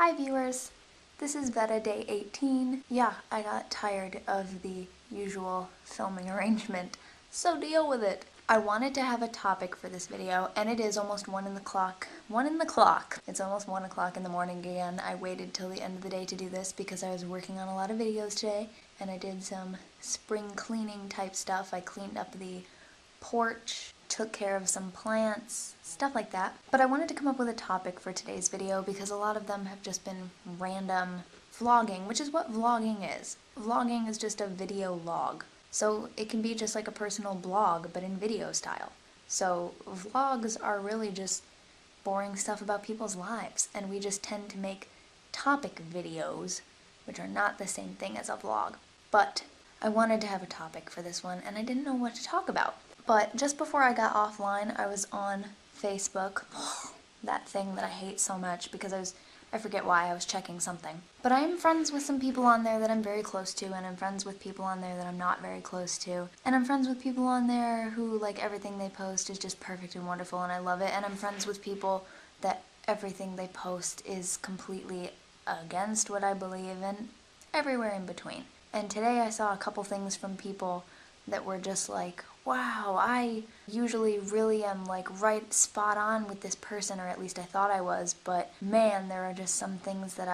Hi viewers, this is VEDA day 18. Yeah, I got tired of the usual filming arrangement, so deal with it. I wanted to have a topic for this video, and it is almost 1 in the clock. 1 in the clock! It's almost 1 o'clock in the morning again. I waited till the end of the day to do this because I was working on a lot of videos today, and I did some spring cleaning type stuff. I cleaned up the porch, took care of some plants, stuff like that. But I wanted to come up with a topic for today's video because a lot of them have just been random vlogging, which is what vlogging is. Vlogging is just a video log. So it can be just like a personal blog, but in video style. So vlogs are really just boring stuff about people's lives, and we just tend to make topic videos, which are not the same thing as a vlog. But I wanted to have a topic for this one, and I didn't know what to talk about. But just before I got offline, I was on Facebook, that thing that I hate so much because I forget why, I was checking something. But I am friends with some people on there that I'm very close to, and I'm friends with people on there that I'm not very close to. And I'm friends with people on there who, like, everything they post is just perfect and wonderful and I love it. And I'm friends with people that everything they post is completely against what I believe, and everywhere in between. And today I saw a couple things from people that were just like, wow, I usually really am like right spot on with this person, or at least I thought I was, but man, there are just some things that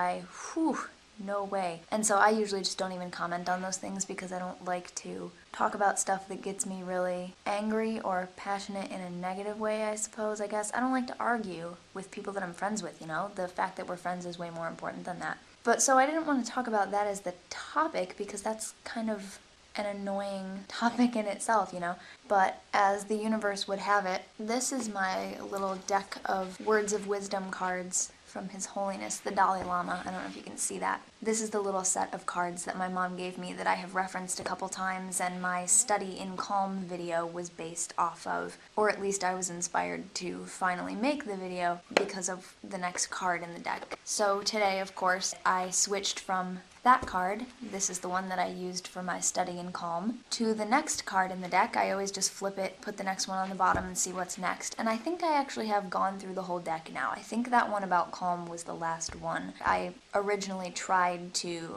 no way. And so I usually just don't even comment on those things because I don't like to talk about stuff that gets me really angry or passionate in a negative way, I suppose, I guess. I don't like to argue with people that I'm friends with, you know? The fact that we're friends is way more important than that. But so I didn't want to talk about that as the topic because that's kind of an annoying topic in itself, you know? But as the universe would have it, this is my little deck of words of wisdom cards from His Holiness the Dalai Lama. I don't know if you can see that. This is the little set of cards that my mom gave me that I have referenced a couple times, and my Study in Calm video was based off of, or at least I was inspired to finally make the video because of the next card in the deck. So today, of course, I switched from that card, this is the one that I used for my Study in Calm, to the next card in the deck. I always just flip it, put the next one on the bottom, and see what's next. And I think I actually have gone through the whole deck now. I think that one about calm was the last one. I originally tried to,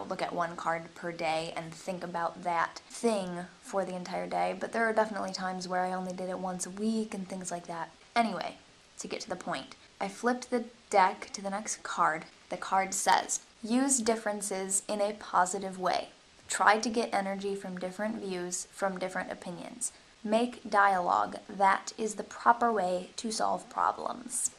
look at one card per day and think about that thing for the entire day, but there are definitely times where I only did it once a week and things like that. Anyway, to get to the point, I flipped the deck to the next card. The card says, use differences in a positive way. Try to get energy from different views, from different opinions. Make dialogue. That is the proper way to solve problems.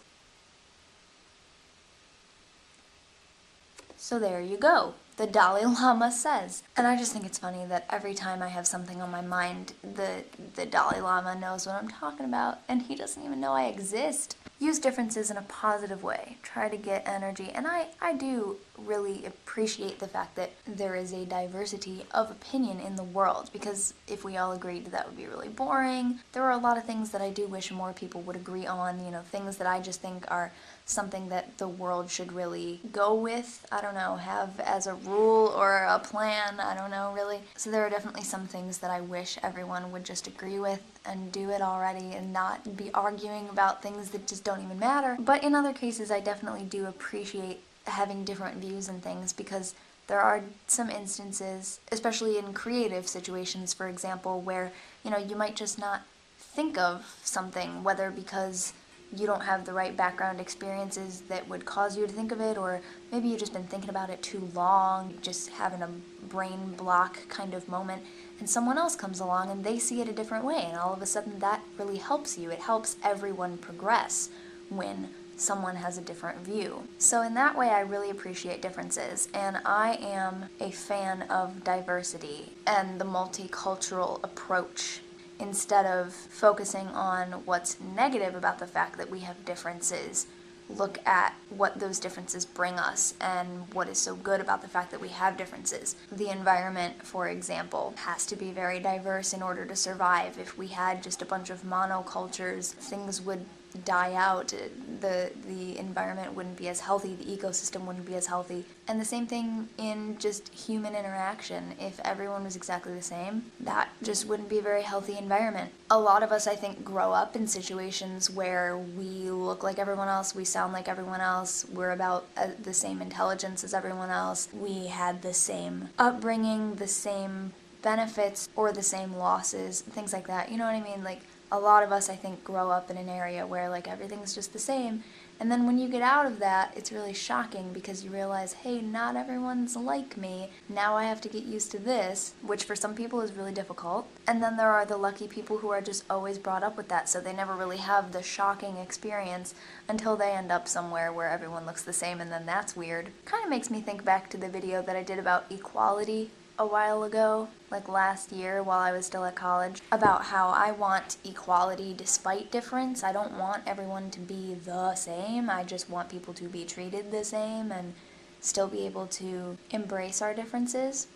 So there you go. The Dalai Lama says. And I just think it's funny that every time I have something on my mind, the Dalai Lama knows what I'm talking about, and he doesn't even know I exist. Use differences in a positive way. Try to get energy. And I do really appreciate the fact that there is a diversity of opinion in the world, because if we all agreed, that would be really boring. There are a lot of things that I do wish more people would agree on, things that I just think are something that the world should really go with, I don't know, have as a rule or a plan, I don't know really. So there are definitely some things that I wish everyone would just agree with and do it already and not be arguing about things that just don't even matter. But in other cases, I definitely do appreciate having different views and things, because there are some instances, especially in creative situations, for example, where, you might just not think of something, whether because you don't have the right background experiences that would cause you to think of it, or maybe you've just been thinking about it too long, just having a brain block kind of moment, and someone else comes along and they see it a different way, and all of a sudden that really helps you. It helps everyone progress when someone has a different view. So in that way, I really appreciate differences, and I am a fan of diversity and the multicultural approach. Instead of focusing on what's negative about the fact that we have differences, look at what those differences bring us and what is so good about the fact that we have differences. The environment, for example, has to be very diverse in order to survive. If we had just a bunch of monocultures, things would die out, the environment wouldn't be as healthy, the ecosystem wouldn't be as healthy. And the same thing in just human interaction. If everyone was exactly the same, that just wouldn't be a very healthy environment. A lot of us, I think, grow up in situations where we look like everyone else, we sound like everyone else, we're about the same intelligence as everyone else, we had the same upbringing, the same benefits or the same losses, things like that. You know what I mean? Like, a lot of us, I think, grow up in an area where, like, everything's just the same. And then when you get out of that, it's really shocking because you realize, hey, not everyone's like me. Now I have to get used to this, which for some people is really difficult. And then there are the lucky people who are just always brought up with that, so they never really have the shocking experience until they end up somewhere where everyone looks the same, and then that's weird. Kind of makes me think back to the video that I did about equality a while ago, like last year while I was still at college, about how I want equality despite difference. I don't want everyone to be the same. I just want people to be treated the same and still be able to embrace our differences.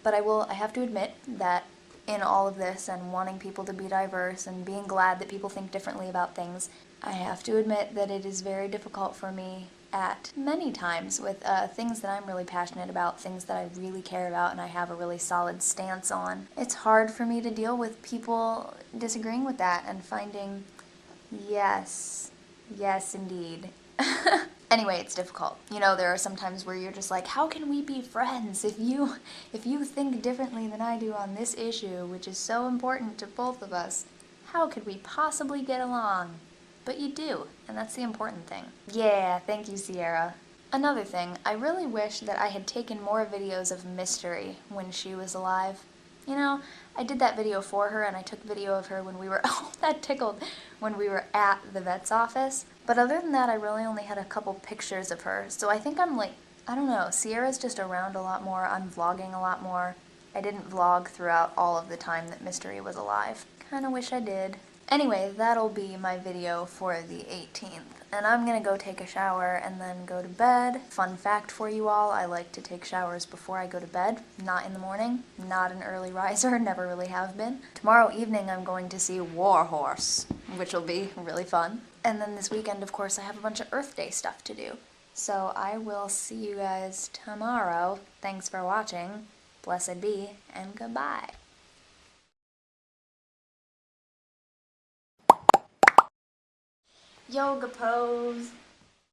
But I have to admit that in all of this and wanting people to be diverse and being glad that people think differently about things, I have to admit that it is very difficult for me at many times with things that I'm really passionate about, things that I really care about and I have a really solid stance on. It's hard for me to deal with people disagreeing with that and finding, yes indeed. Anyway, it's difficult. You know, there are some times where you're just like, how can we be friends if you think differently than I do on this issue, which is so important to both of us? How could we possibly get along? But you do, and that's the important thing. Yeah, thank you, Sierra. Another thing, I really wish that I had taken more videos of Mystery when she was alive. You know, I did that video for her, and I took video of her when we were, oh, that tickled, when we were at the vet's office. But other than that, I really only had a couple pictures of her, so I think I'm like, I don't know, Sierra's just around a lot more, I'm vlogging a lot more. I didn't vlog throughout all of the time that Mystery was alive. Kinda wish I did. Anyway, that'll be my video for the 18th, and I'm gonna go take a shower and then go to bed. Fun fact for you all, I like to take showers before I go to bed, not in the morning, not an early riser, never really have been. Tomorrow evening I'm going to see Warhorse, which will be really fun. And then this weekend, of course, I have a bunch of Earth Day stuff to do. So I will see you guys tomorrow. Thanks for watching, blessed be, and goodbye. Yoga pose.